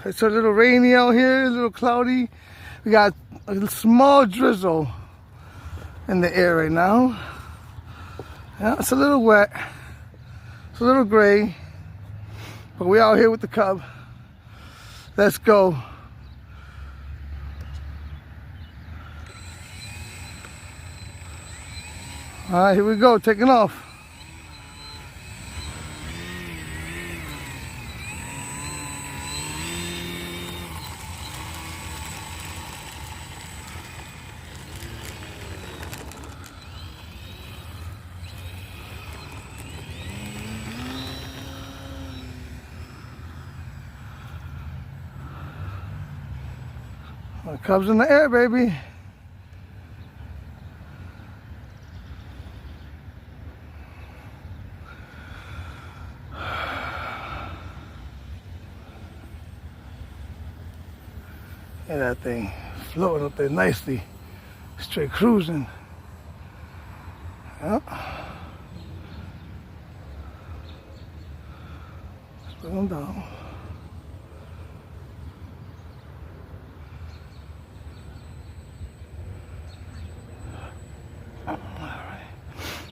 It's a little rainy out here, a little cloudy. We got a small drizzle in the air right now. Yeah, it's a little wet. It's a little gray. But we out here with the Cub. Let's go. All right, here we go, taking off. The Cub's in the air, baby. Yeah, that thing floating up there nicely, straight cruising. Yeah. Let's put them down.